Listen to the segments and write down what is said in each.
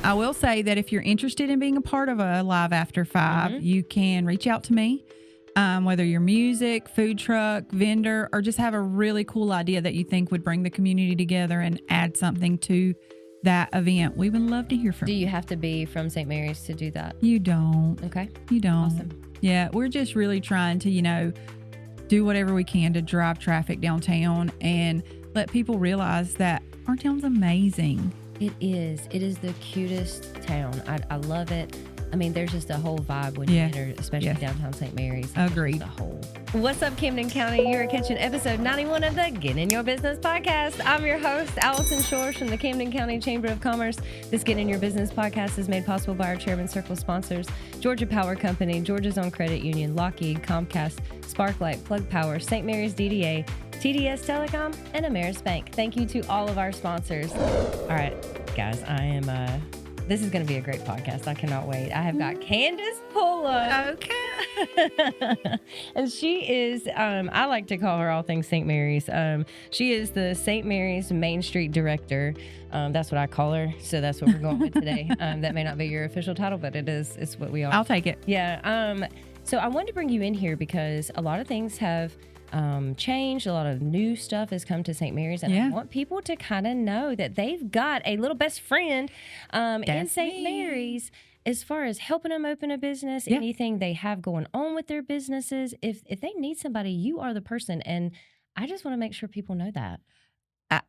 I will say that if you're interested in being a part of a Live After 5, you can reach out to me, whether you're music, food truck, vendor, or just have a really cool idea that you think would bring the community together and add something to that event. We would love to hear from you. Do you have to be from St. Mary's to do that? You don't. Okay. You don't. Awesome. Yeah, we're just really trying to, do whatever we can to drive traffic downtown and let people realize that our town's amazing. It is. It is the cutest town. I love it. I mean, there's just a whole vibe when you enter, especially downtown St. Mary's. Agreed. What's up, Camden County? You're catching episode 91 of the Get In Your Business podcast. I'm your host, Allison Shores from the Camden County Chamber of Commerce. This Get In Your Business podcast is made possible by our Chairman Circle sponsors, Georgia Power Company, Georgia's Own Credit Union, Lockheed, Comcast, Sparklight, Plug Power, St. Marys DDA, TDS Telecom, and Ameris Bank. Thank you to all of our sponsors. All right, guys, this is going to be a great podcast. I cannot wait. I have got Candace Pullum. Okay. And she is, I like to call her all things St. Mary's. She is the St. Mary's Mainstreet Director. That's what I call her. So that's what we're going with today. That may not be your official title, but it's what we are. I'll take it. Yeah. So I wanted to bring you in here because a lot of things have changed. A lot of new stuff has come to St. Mary's, and I want people to kind of know that they've got a little best friend in St. Mary's as far as helping them open a business, anything they have going on with their businesses. If they need somebody, you are the person, and I just want to make sure people know that.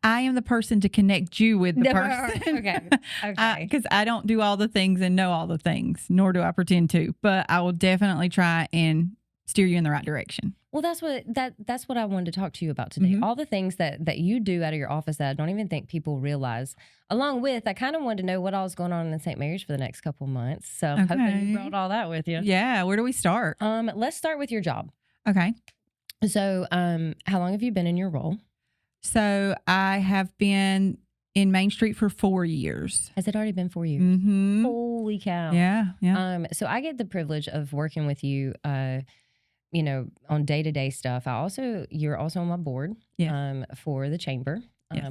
I am the person to connect you with the person. Okay. Because I don't do all the things and know all the things, nor do I pretend to. But I will definitely try and steer you in the right direction. Well, that's what I wanted to talk to you about today. All the things that you do out of your office that I don't even think people realize. Along with, I kind of wanted to know what all is going on in St. Mary's for the next couple months. So I'm hoping you brought all that with you. Yeah. Where do we start? Let's start with your job. Okay. So how long have you been in your role? So I have been in Main Street for 4 years. Has it already been 4 years? Mm-hmm. Holy cow. Yeah. So I get the privilege of working with you on day-to-day stuff. You're also on my board for the chamber,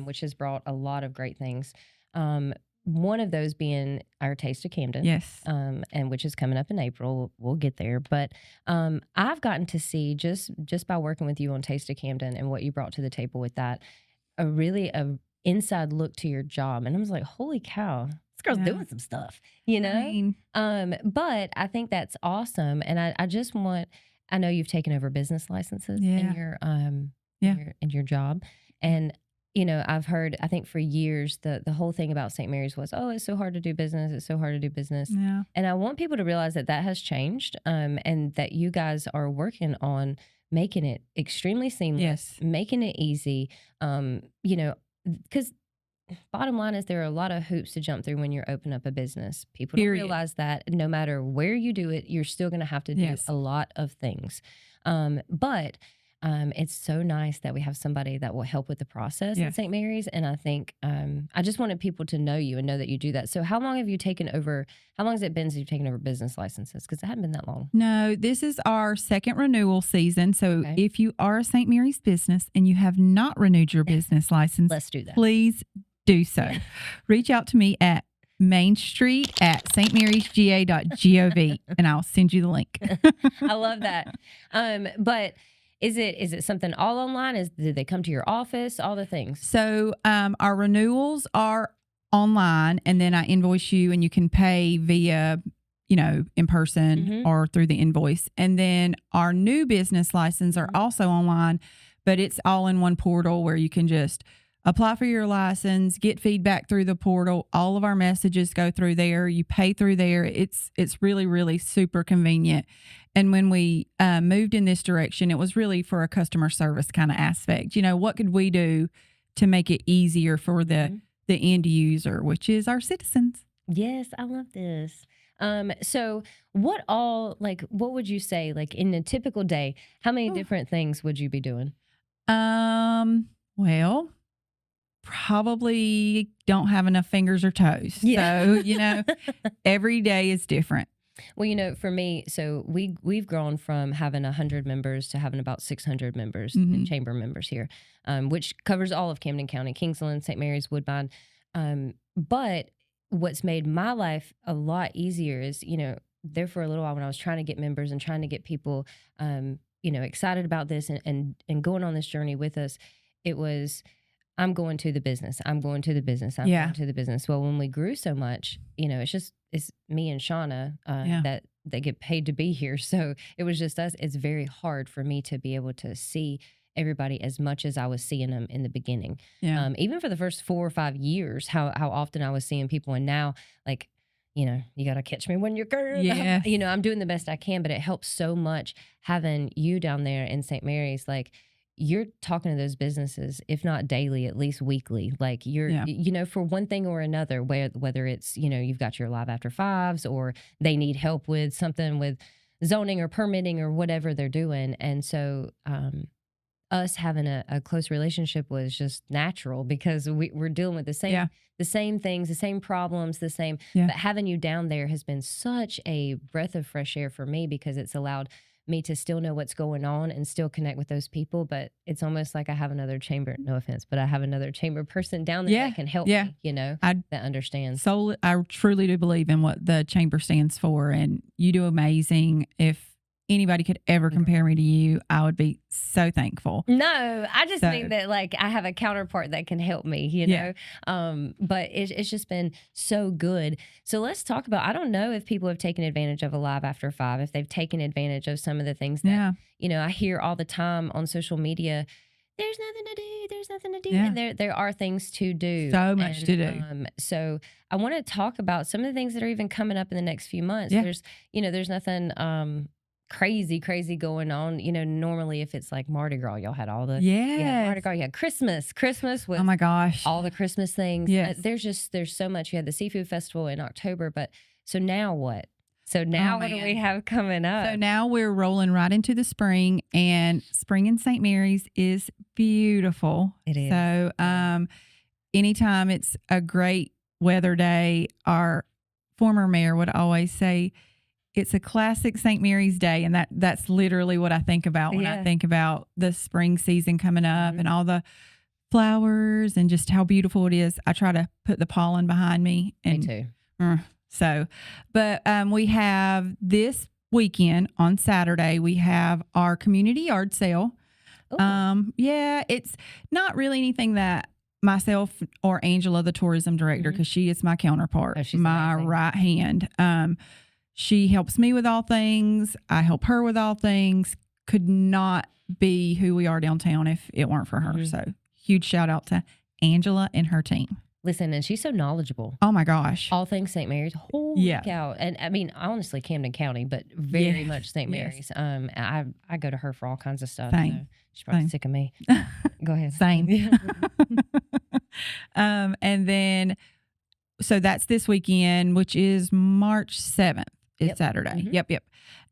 which has brought a lot of great things. One of those being our Taste of Camden. Yes. And which is coming up in April. We'll get there. But I've gotten to see just by working with you on Taste of Camden and what you brought to the table with that, a inside look to your job. And I was like, holy cow, this girl's doing some stuff, But I think that's awesome. And I know you've taken over business licenses in your job. And, I've heard, I think for years, the whole thing about St. Mary's was, it's so hard to do business. It's so hard to do business. Yeah. And I want people to realize that has changed and that you guys are working on making it extremely seamless, making it easy, because bottom line is there are a lot of hoops to jump through when you're opening up a business. People don't realize that no matter where you do it, you're still going to have to do a lot of things. But it's so nice that we have somebody that will help with the process at St. Mary's. And I think I just wanted people to know you and know that you do that. So how long has it been since you've taken over business licenses? Because it hadn't been that long. No, this is our second renewal season. So if you are a St. Mary's business and you have not renewed your business license, let's do that. Please do so. Reach out to me at mainstreet@stmarysga.gov and I'll send you the link. I love that. But is it something all online? Did they come to your office? All the things. So our renewals are online, and then I invoice you, and you can pay via, in person or through the invoice. And then our new business license are also online, but it's all in one portal where you can just apply for your license, get feedback through the portal. All of our messages go through there. You pay through there. It's really, really super convenient. And when we moved in this direction, it was really for a customer service kind of aspect. What could we do to make it easier for the end user, which is our citizens? Yes, I love this. So what would you say, like in a typical day, how many different things would you be doing? Well, probably don't have enough fingers or toes. So, every day is different. Well, for me, so we've grown from having 100 members to having about 600 members and chamber members here, which covers all of Camden County, Kingsland, St. Mary's, Woodbine. But what's made my life a lot easier is, there for a little while when I was trying to get members and trying to get people, excited about this and going on this journey with us, it was, I'm going to the business. I'm going to the business. I'm going to the business. Well, when we grew so much, it's me and Shauna that they get paid to be here. So it was just us. It's very hard for me to be able to see everybody as much as I was seeing them in the beginning. Yeah. Even for the first 4 or 5 years, how often I was seeing people. And now, like, you got to catch me when you're good. Yeah. I'm doing the best I can, but it helps so much having you down there in St. Mary's. Like, you're talking to those businesses, if not daily, at least weekly. Like, you're, for one thing or another, whether it's, you've got your live after fives or they need help with something with zoning or permitting or whatever they're doing. And so, us having a close relationship was just natural because we're dealing with the same things, the same problems, the same. Yeah. But having you down there has been such a breath of fresh air for me because it's allowed me to still know what's going on and still connect with those people. But it's almost like I have another chamber, no offense, but I have another chamber person down there that can help me, that understands. So I truly do believe in what the chamber stands for, and you do amazing. If anybody could ever compare me to you, I would be so thankful. No, I just think that, like, I have a counterpart that can help me, you know? But it's just been so good. So let's talk about, I don't know if people have taken advantage of a live after 5, if they've taken advantage of some of the things that, I hear all the time on social media. There's nothing to do. There's nothing to do. Yeah. And there are things to do. So much to do. So I want to talk about some of the things that are even coming up in the next few months. Yeah. There's nothing crazy going on. Normally if it's like Mardi Gras, y'all had all the Mardi Gras, you had Christmas with oh my gosh, all the Christmas things. Yes. There's so much. You had the seafood festival in October, but so now what? So now what do we have coming up? So now we're rolling right into the spring, and spring in St. Mary's is beautiful. It is. So anytime it's a great weather day, our former mayor would always say, it's a classic St. Mary's Day, and that's literally what I think about when I think about the spring season coming up and all the flowers and just how beautiful it is. I try to put the pollen behind me. And, me too. But we have this weekend on Saturday, we have our community yard sale. Ooh. It's not really anything that myself or Angela, the tourism director, because she is my counterpart, my amazing right hand. She helps me with all things. I help her with all things. Could not be who we are downtown if it weren't for her. So huge shout out to Angela and her team. Listen, and she's so knowledgeable. Oh my gosh. All things St. Mary's. Holy cow. And I mean, honestly, Camden County, but very much St. Mary's. I go to her for all kinds of stuff. Same. So she's probably sick of me. Go ahead. Same. And then, so that's this weekend, which is March 7th. It's Saturday. Yep.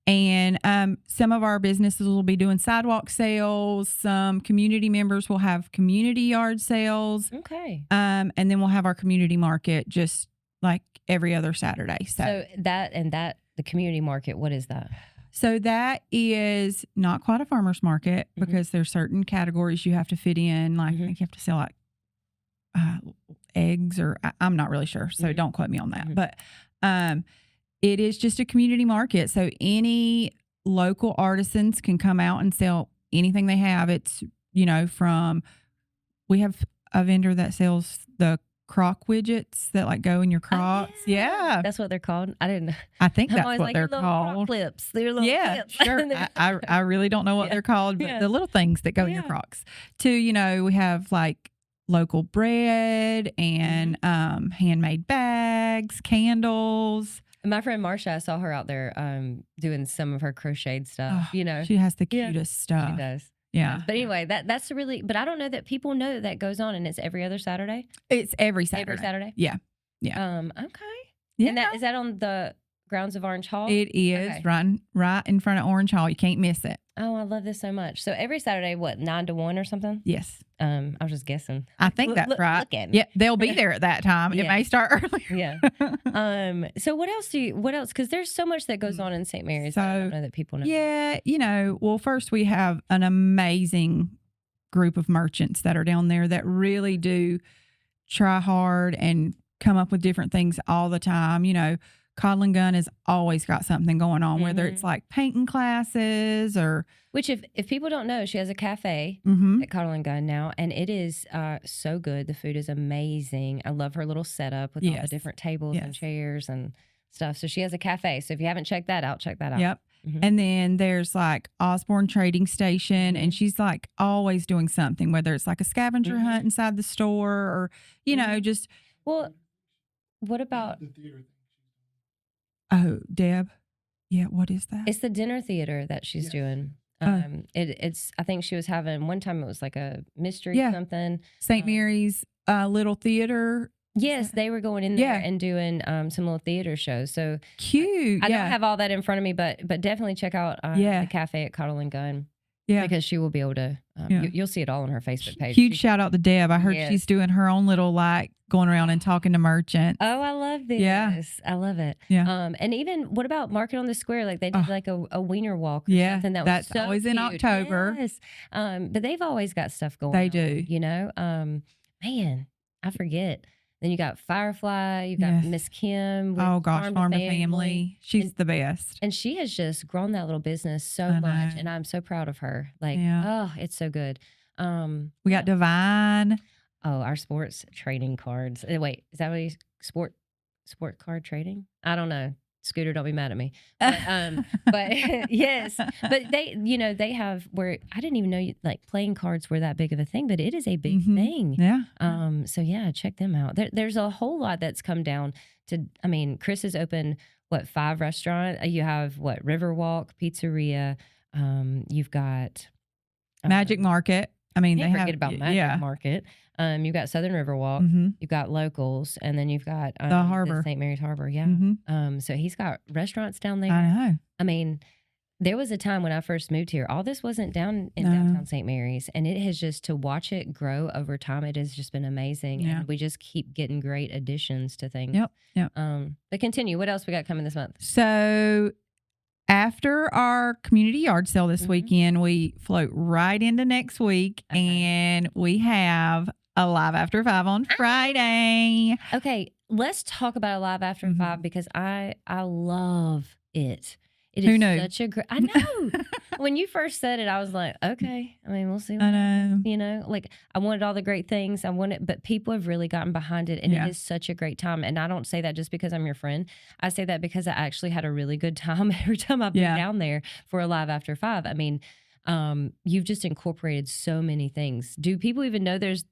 And some of our businesses will be doing sidewalk sales. Some community members will have community yard sales. Okay. And then we'll have our community market just like every other Saturday. So the community market, what is that? So that is not quite a farmer's market because there's certain categories you have to fit in. Like I think you have to sell like eggs, or I'm not really sure. So don't quote me on that. But it is just a community market. So any local artisans can come out and sell anything they have. It's, we have a vendor that sells the crock widgets that like go in your Crocs. Oh, yeah. That's what they're called. I didn't know. I think that's what they're called. Croc clips. They're little clips. Sure. I really don't know what they're called, but the little things that go in your Crocs. We have like local bread and handmade bags, candles. My friend Marsha, I saw her out there doing some of her crocheted stuff. She has the cutest stuff. She does. Yeah. But anyway, that's really, but I don't know that people know that goes on, and it's every other Saturday. It's every Saturday. Every Saturday? Yeah. Okay. Yeah. And is that on the grounds of Orange Hall? It is right in front of Orange Hall. You can't miss it. Oh, I love this so much. So every Saturday, 9 to 1 or something? Yes. I was just guessing. I think that's right. Look at me. Yeah, they'll be there at that time. It may start earlier. So what else? Because there's so much that goes on in St. Mary's. So, I don't know that people know. Yeah, well, first we have an amazing group of merchants that are down there that really do try hard and come up with different things all the time. You know, Coddle and Gun has always got something going on, whether it's like painting classes or. Which, if people don't know, she has a cafe at Coddle and Gun now, and it is so good. The food is amazing. I love her little setup with all the different tables and chairs and stuff. So she has a cafe. So if you haven't checked that out, check that out. Yep. And then there's like Osborne Trading Station, and she's like always doing something, whether it's like a scavenger hunt inside the store or, you know, just. Well, what about. Oh, Deb. Yeah, what is that? It's the dinner theater that she's doing. It's. I think she was having one time. It was like a mystery something. St. Mary's little theater. Yes, they were going in there and doing some little theater shows. So cute. I don't have all that in front of me, but definitely check out the cafe at Coddle and Gun. Yeah, because she will be able to. You'll see it all on her Facebook page. Huge shout out to Deb. I heard she's doing her own little like going around and talking to merchants. Oh, I love this. Yeah, I love it. Yeah. And even what about Market on the Square? Like they did like a wiener walk. Or something that that's was so always cute. in October. Yes. But they've always got stuff going. They on, do. You know. Man, I forget. Then you got Firefly, you got Miss Kim. Oh gosh, Farm to Family. She's the best. And she has just grown that little business so much. And I'm so proud of her. Like, oh, it's so good. We got Divine. Oh, our sports trading cards. Wait, is that what you sport card trading? I don't know. Scooter, don't be mad at me. But yes, but they have where I didn't even know like playing cards were that big of a thing, but it is a big thing. Yeah. So yeah, check them out. There's a whole lot that's come down to. I mean, Chris has opened 5 restaurants. You have Riverwalk Pizzeria. You've got Magic Market. I mean, can't forget about Magic Market. You've got Southern Riverwalk, you've got Locals, and then you've got the Harbor, St. Mary's Harbor. Yeah. So he's got restaurants down there. I know. I mean, there was a time when I first moved here, all this wasn't down in downtown St. Mary's, and it has just to watch it grow over time. It has just been amazing, and we just keep getting great additions to things. Yep. But continue. What else we got coming this month? So. After our community yard sale this weekend, we float right into next week, and we have a Live After 5 on Friday. Okay, let's talk about a Live After 5 because I love it. It Who is knew? Such a great. I know. When you first said it, I was like, okay. I mean, we'll see. What happens, you know, like I wanted all the great things. I wanted, but people have really gotten behind it, and it is such a great time. And I don't say that just because I'm your friend. I say that because I actually had a really good time every time I've been down there for a Live After 5. I mean, you've just incorporated so many things. Do people even know there's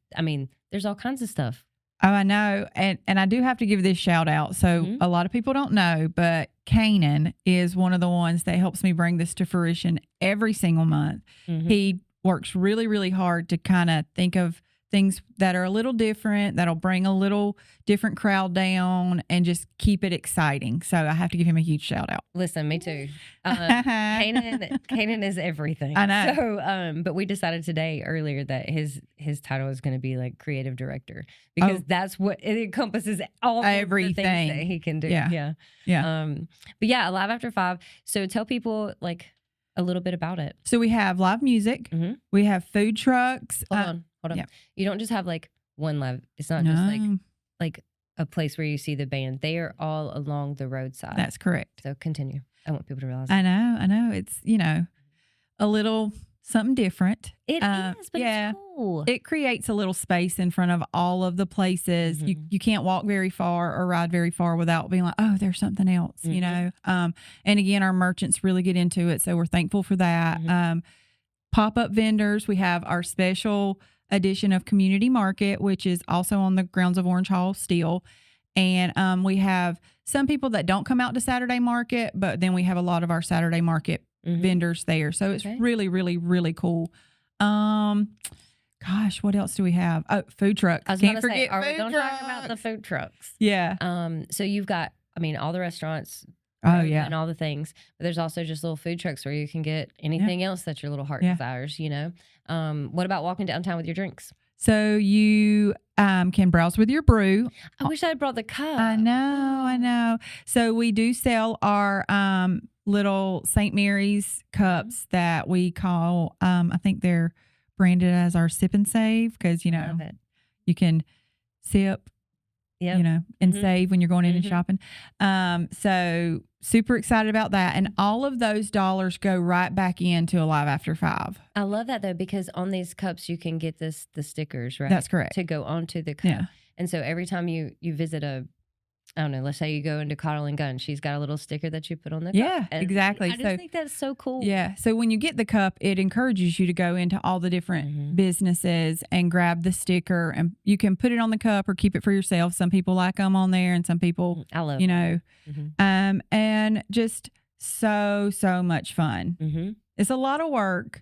all kinds of stuff. Oh, I know. And I do have to give this shout out. So a lot of people don't know, but Kanan is one of the ones that helps me bring this to fruition every single month. He works really, really hard to kind of think of things that are a little different, that'll bring a little different crowd down and just keep it exciting. So I have to give him a huge shout out. Listen, me too. Kanan is everything. I know. So, but we decided today earlier that his title is going to be like creative director because that's what it encompasses all everything the things that he can do. Yeah. But yeah, Live After 5. So tell people like a little bit about it. So we have live music. We have food trucks. Hold on. Yeah. You don't just have like one live. It's not just like a place where you see the band. They are all along the roadside. That's correct. So continue. I want people to realize. I know. It's, a little something different. It is, but it's cool. It creates a little space in front of all of the places. You can't walk very far or ride very far without being like, oh, there's something else, you know. And again, our merchants really get into it, so we're thankful for that. Pop-up vendors. We have our special edition of Community Market, which is also on the grounds of Orange Hall still. And we have some people that don't come out to Saturday Market, but then we have a lot of our Saturday Market vendors there. So it's really, really, really cool. Gosh, what else do we have? Oh, food trucks. I was going to say, are we going to talk about the food trucks? Yeah. So you've got, all the restaurants. Oh, yeah. And all the things. But there's also just little food trucks where you can get anything else that your little heart desires, you know. What about walking downtown with your drinks? So you can browse with your brew. I wish I had brought the cup. I know. So we do sell our little St. Mary's cups that we call, I think they're branded as our Sip and Save because, you can sip, Yep. you know, and save when you're going in and shopping. So super excited about that. And all of those dollars go right back into Alive After 5. I love that though, because on these cups you can get the stickers, right? That's correct. To go onto the cup. Yeah. And so every time you visit I don't know, let's say you go into Cottle and Gun, she's got a little sticker that you put on the cup. Yeah, And exactly. I just think that's so cool. Yeah. So when you get the cup, it encourages you to go into all the different businesses and grab the sticker, and you can put it on the cup or keep it for yourself. Some people like them on there, and some people, I love you know, and just so much fun. It's a lot of work,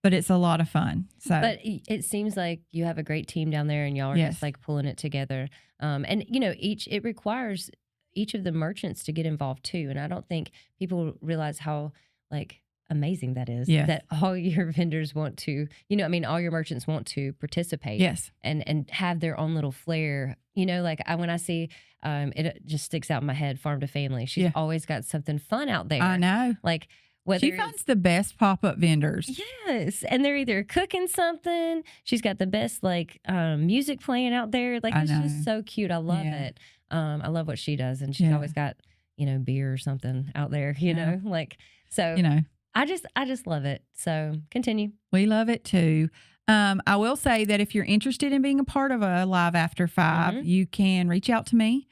but it's a lot of fun. So, but it seems like you have a great team down there, and y'all are just like pulling it together. And you know, it requires each of the merchants to get involved too. And I don't think people realize how like amazing that is. Yes. That all your vendors want to, you know, I mean, all your merchants want to participate. Yes. And have their own little flair. You know, like when I see, it just sticks out in my head, Farm to Family. She's always got something fun out there. I know. Like, she finds the best pop-up vendors. Yes. And they're either cooking something. She's got the best like music playing out there. Like it's just so cute. I love it. I love what she does. And she's always got, you know, beer or something out there, you know, like, so, you know, I just love it. So continue. We love it too. I will say that if you're interested in being a part of a Live After 5, you can reach out to me.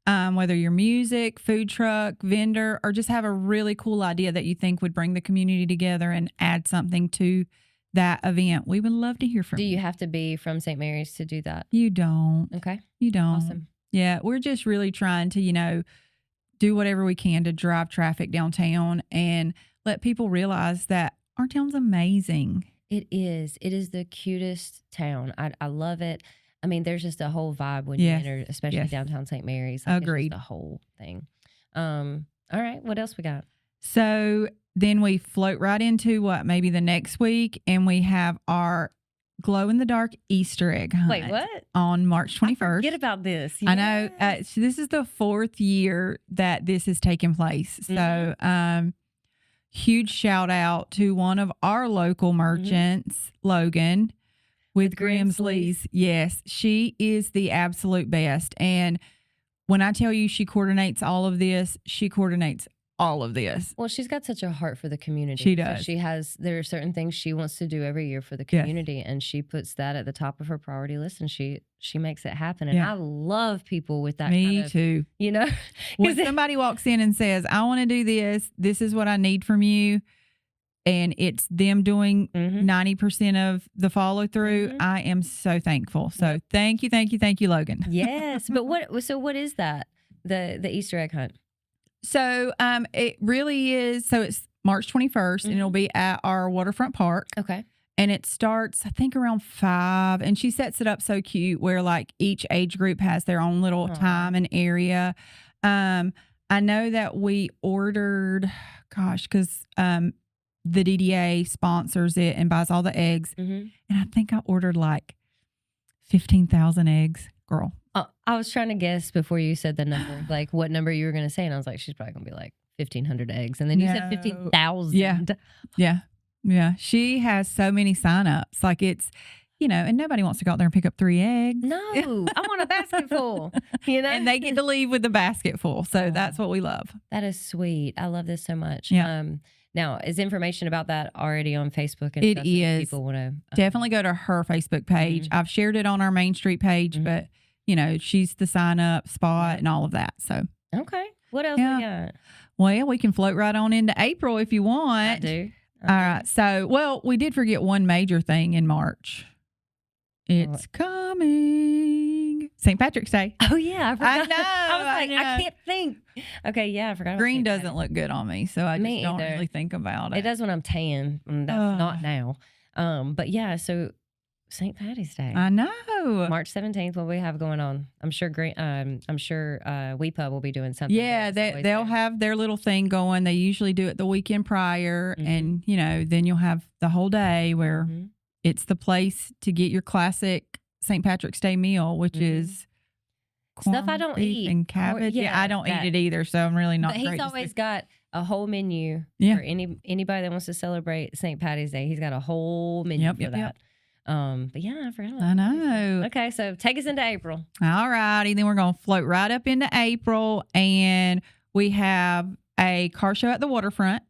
Whether you're music, food truck, vendor, or just have a really cool idea that you think would bring the community together and add something to that event, we would love to hear from you. Do you have to be from St. Mary's to do that? You don't. Okay. You don't. Awesome. Yeah, we're just really trying to, you know, do whatever we can to drive traffic downtown and let people realize that our town's amazing. It is. It is the cutest town. I love it. I mean, there's just a whole vibe when you enter, especially downtown St. Mary's. Like, agreed. It's just the whole thing. All right. What else we got? So then we float right into maybe the next week, and we have our glow-in-the-dark Easter egg hunt. Wait, what? On March 21st. Forget about this. Yes. I know. So this is the 4th year that this has taken place. So huge shout out to one of our local merchants, Logan, with Grimsley's. Yes, she is the absolute best. And when I tell you she coordinates all of this, she coordinates all of this. Well, she's got such a heart for the community. She does. So there are certain things she wants to do every year for the community, and she puts that at the top of her priority list, and she makes it happen. And I love people with that. Me too. You know, when somebody walks in and says, I want to do this is what I need from you, and it's them doing 90% of the follow through, I am so thankful. So thank you, Logan. Yes. But what is that? The Easter egg hunt? So it really is. So it's March 21st, and it'll be at our waterfront park. Okay. And it starts, I think, around 5. And she sets it up so cute where like each age group has their own little time and area. I know that we ordered, because the DDA sponsors it and buys all the eggs. And I think I ordered like 15,000 eggs. Girl. I was trying to guess before you said the number, like what number you were going to say. And I was like, she's probably going to be like 1,500 eggs. And then you said 15,000. Yeah. She has so many signups. Like it's, you know, and nobody wants to go out there and pick up 3 eggs. No, I want a basket full, you know. And they get to leave with the basket full. So that's what we love. That is sweet. I love this so much. Yeah. Now, is information about that already on Facebook? And it stuff is. People want to definitely go to her Facebook page. I've shared it on our Main Street page, but you know, she's the sign up spot and all of that. So okay, what else we got? Well, we can float right on into April if you want. I do. All right. So, we did forget one major thing in March. It's coming. St. Patrick's Day. Oh, yeah. I forgot. I know. I was like, I can't think. Okay, yeah, I forgot. Green doesn't look good on me, so I just don't really think about it. It does when I'm tan. That's not now. But yeah, so St. Patty's Day. I know. March 17th, what we have going on? I'm sure WePub will be doing something. Yeah, they'll have their little thing going. They usually do it the weekend prior, and you know, then you'll have the whole day where it's the place to get your classic St. Patrick's Day meal, which is stuff I don't eat and cabbage. I don't eat it either, so I'm really not. But he's always got a whole menu for anybody that wants to celebrate St. Patty's Day. He's got a whole menu for that. But yeah, I forgot about I that. know. Okay, so take us into April. All righty. Then we're going to float right up into April, and we have a car show at the waterfront.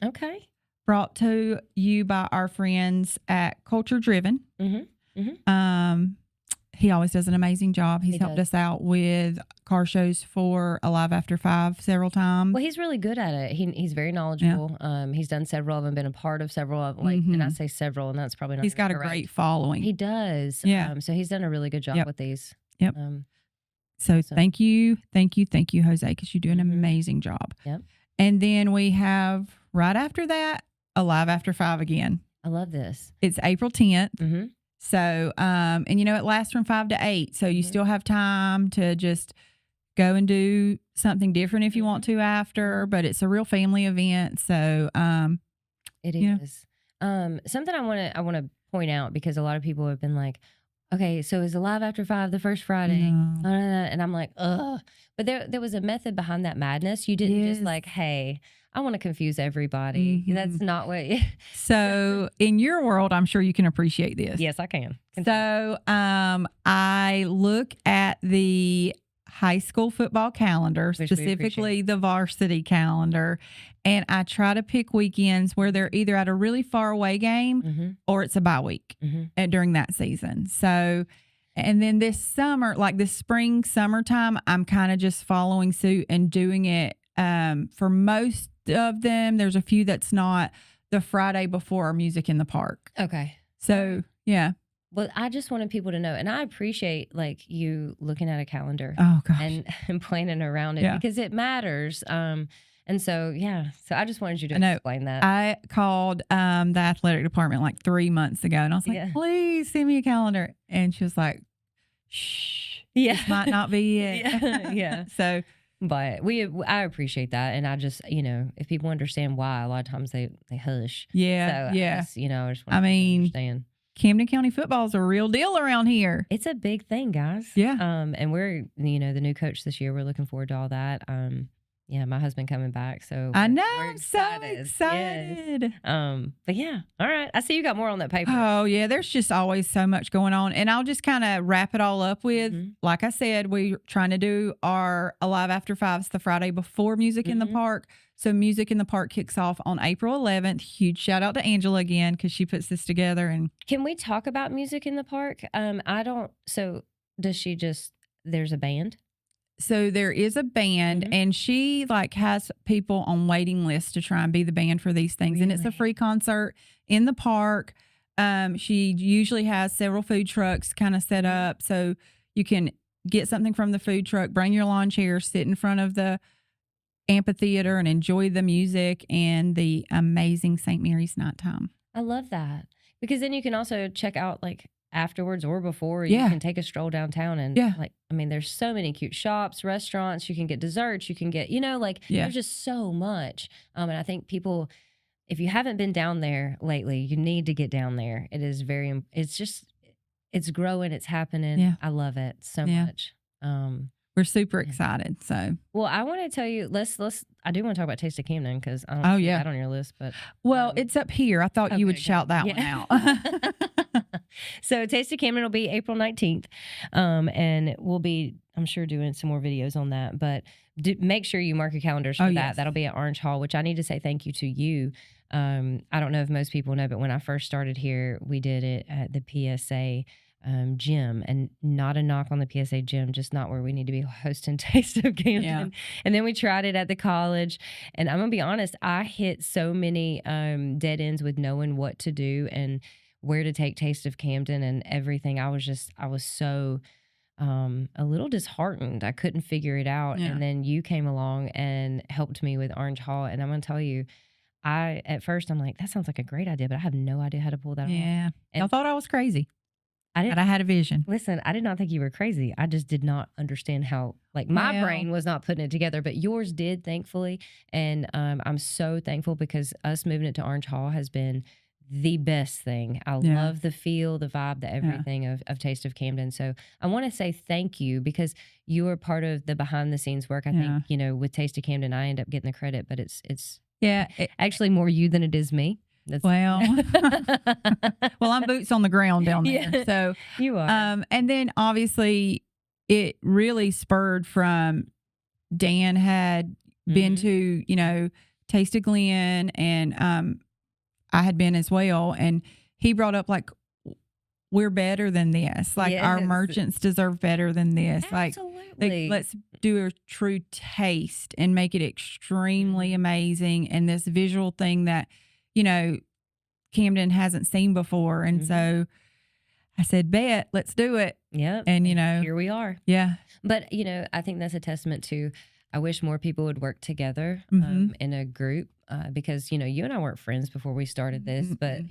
Okay. Brought to you by our friends at Culture Driven. He always does an amazing job. He's helped us out with car shows for Alive After 5 several times. Well, he's really good at it. He's very knowledgeable. Yeah. He's done several of them, been a part of several of them. And I say several, and that's probably not. He's got correct. A great following. He does. Yeah. So he's done a really good job with these. Yep. So thank you, Jose, because you do an amazing job. Yep. And then we have right after that, Alive After 5 again. I love this. It's April 10th. So, and it lasts from 5 to 8. So you still have time to just go and do something different if you want to after, but it's a real family event. So, it is. Something I want to point out, because a lot of people have been like, okay, so is Alive After 5 the first Friday? No. And I'm like, ugh. But there was a method behind that madness. You didn't just like, hey, I want to confuse everybody. That's not what. So in your world, I'm sure you can appreciate this. Yes, I can. So I look at the high school football calendar, specifically the varsity calendar, and I try to pick weekends where they're either at a really far away game or it's a bye week during that season. So, and then this summer, like this spring, summertime, I'm kind of just following suit and doing it for most of them. There's a few that's not the Friday before our Music in the Park. Okay. So, yeah. Well, I just wanted people to know, and I appreciate like you looking at a calendar and planning around it because it matters. And so, so I just wanted you to explain that. I called the athletic department like 3 months ago, and I was like, please send me a calendar. And she was like, shh, this might not be it. So, but I appreciate that. And I just, if people understand why, a lot of times they hush. Yeah. So I just want to understand. Camden County football is a real deal around here. It's a big thing, guys. Yeah. And we're, the new coach this year. We're looking forward to all that. My husband coming back. So I know. I'm so excited. Yes. But yeah. All right. I see you got more on that paper. Oh, yeah. There's just always so much going on. And I'll just kind of wrap it all up with, like I said, we're trying to do our Alive After 5s the Friday before Music in the Park. So Music in the Park kicks off on April 11th. Huge shout out to Angela again, because she puts this together. And can we talk about Music in the Park? So does she there's a band? So there is a band, and she has people on waiting lists to try and be the band for these things. Really? And it's a free concert in the park. She usually has several food trucks kind of set up, so you can get something from the food truck, bring your lawn chair, sit in front of the amphitheater and enjoy the music and the amazing St. Mary's nighttime. I love that, because then you can also check out afterwards or before. You can take a stroll downtown and there's so many cute shops, restaurants. You can get desserts. You can get, there's just so much. And I think people, if you haven't been down there lately, you need to get down there. It is it's growing. It's happening. Yeah. I love it so much. We're super excited. So, well, I want to tell you, I do want to talk about Taste of Camden, because I don't see that on your list, but it's up here. I thought you would shout that one out. So Taste of Camden will be April 19th. And we'll be, I'm sure, doing some more videos on that, but make sure you mark your calendars for that. Yes. That'll be at Orange Hall, which I need to say thank you to you. I don't know if most people know, but when I first started here, we did it at the PSA gym, and not a knock on the PSA gym, just not where we need to be hosting Taste of Camden. Yeah. And then we tried it at the college, and I'm gonna be honest, I hit so many dead ends with knowing what to do and where to take Taste of Camden and everything. I was so a little disheartened. I couldn't figure it out. Yeah. And then you came along and helped me with Orange Hall, and I'm gonna tell you, at first I'm like, that sounds like a great idea, but I have no idea how to pull that off. Yeah. I thought I was crazy. But I had a vision. Listen, I did not think you were crazy. I just did not understand how, my brain was not putting it together, but yours did, thankfully. And I'm so thankful, because us moving it to Orange Hall has been the best thing. I love the feel, the vibe, the everything of Taste of Camden. So I want to say thank you, because you are part of the behind the scenes work. I think, with Taste of Camden, I end up getting the credit, but it's actually more you than it is me. Well, well, I'm boots on the ground down there. Yeah, So you are. and then obviously it really spurred from Dan had been to, Taste of Glen, and I had been as well. And he brought up, like, we're better than this. Like, our merchants deserve better than this. Absolutely. Like, let's do a true taste and make it extremely amazing. And this visual thing that, Camden hasn't seen before. And so I said, bet, let's do it. Yep. And, here we are. Yeah. But, I think that's a testament to, I wish more people would work together in a group because, you and I weren't friends before we started this, but,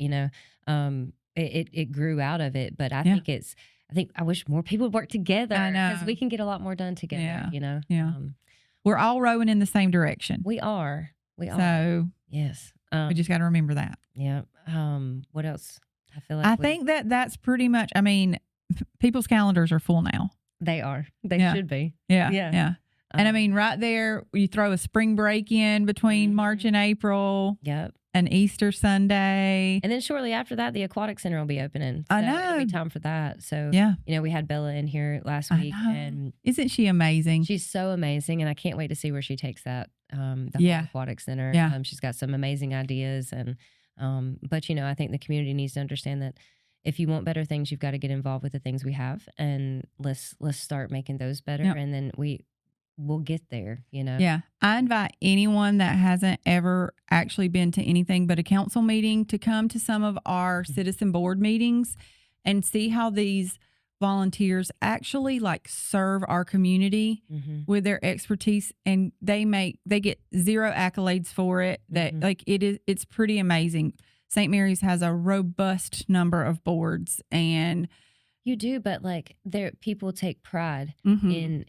it grew out of it. But I think I wish more people would work together because we can get a lot more done together, Yeah. We're all rowing in the same direction. We are. So yes. We just got to remember that. Yeah. What else? I think that's pretty much, people's calendars are full now. They are. They should be. Yeah. And right there, you throw a spring break in between March and April. Yep. An Easter Sunday. And then shortly after that, the Aquatic Center will be opening. So I know. It'll be time for that. So, we had Bella in here last week. And isn't she amazing? She's so amazing. And I can't wait to see where she takes that, the whole Aquatic Center. Yeah. She's got some amazing ideas. And, but, I think the community needs to understand that if you want better things, you've got to get involved with the things we have. And let's start making those better. Yep. And then we'll get there, Yeah. I invite anyone that hasn't ever actually been to anything but a council meeting to come to some of our citizen board meetings and see how these volunteers actually serve our community with their expertise, and they get zero accolades for it. That it's pretty amazing. St. Mary's has a robust number of boards, and you do, but people take pride in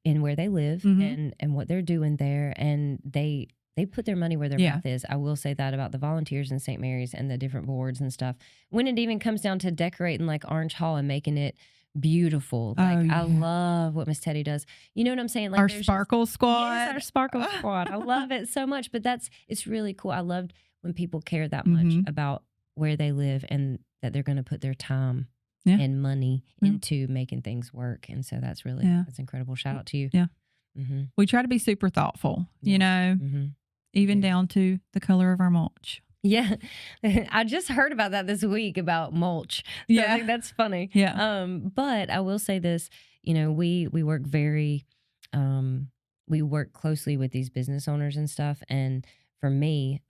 where they live and what they're doing there, and they put their money where their mouth is. I will say that about the volunteers in St. Mary's and the different boards and stuff. When it even comes down to decorating Orange Hall and making it beautiful, I love what Miss Teddy does. You know what I'm saying? Our Sparkle Squad. Yes, our Sparkle Squad. I love it so much. But it's really cool. I loved when people care that much about where they live and that they're going to put their time and money into making things work. And so that's incredible. Shout out to you. Yeah. We try to be super thoughtful, even down to the color of our mulch. Yeah. I just heard about that this week about mulch. So I think that's funny. Yeah. But I will say this, we work we work closely with these business owners and stuff. And for me,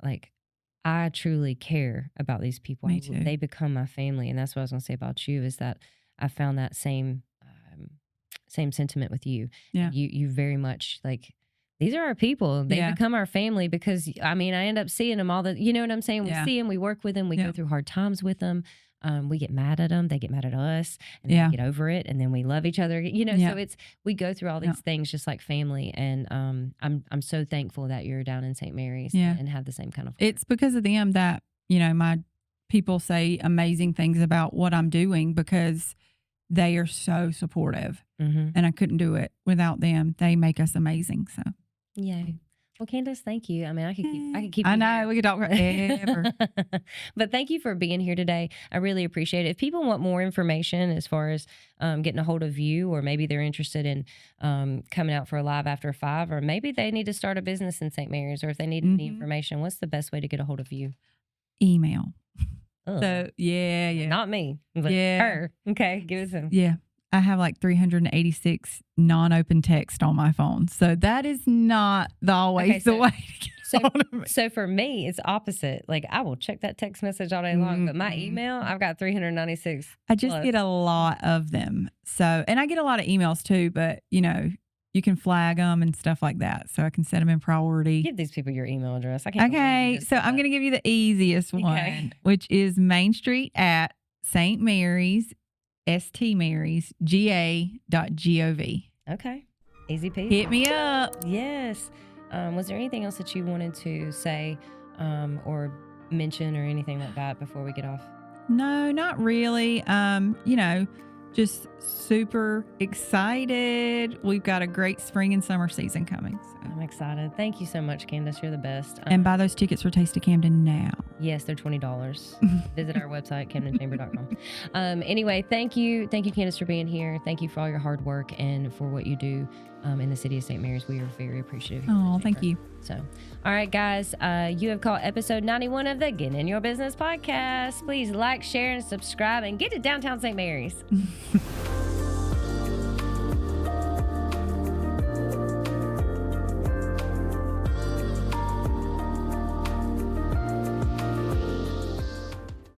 I truly care about these people. Me too. They become my family. And that's what I was going to say about you, is that I found that same sentiment with you. Yeah. You very much these are our people. They become our family because, I end up seeing them all you know what I'm saying? We see them, we work with them, we go through hard times with them. We get mad at them, they get mad at us, and then we get over it, and then we love each other. So we go through all these things just like family. And I'm so thankful that you're down in St. Mary's and have the same kind of heart. It's because of them that, my people say amazing things about what I'm doing, because they are so supportive. And I couldn't do it without them. They make us amazing. So yay. Well, Candace, thank you. I could keep. I know we could talk forever. But thank you for being here today. I really appreciate it. If people want more information as far as getting a hold of you, or maybe they're interested in coming out for a live after 5, or maybe they need to start a business in St. Mary's, or if they need any information, what's the best way to get a hold of you? Email. Ugh. So yeah. Not me, but her. Okay, give us some. Yeah. I have 386 non-open text on my phone. So that is not always the way to get hold of me. So for me, it's opposite. I will check that text message all day long, but my email, I've got 396. I just get a lot of them. So, and I get a lot of emails too, but you can flag them and stuff like that. So I can set them in priority. Give these people your email address. I can't. Okay. So I'm going to give you the easiest one, which is Mainstreet at St. Mary's, stmarysga.gov. Okay. Easy peasy. Hit me up. Yes. Was there anything else that you wanted to say or mention or anything like that before we get off? No, not really. Just super excited. We've got a great spring and summer season coming. So. I'm excited. Thank you so much, Candace. You're the best. And buy those tickets for Taste of Camden now. Yes, they're $20. Visit our website, CamdenChamber.com. Anyway, thank you, Candace, for being here. Thank you for all your hard work and for what you do in the city of St. Marys. We are very appreciative. Oh, thank you. So, all right, guys, you have caught episode 91 of the Getting in Your Business podcast. Please like, share, and subscribe, and get to downtown St. Marys.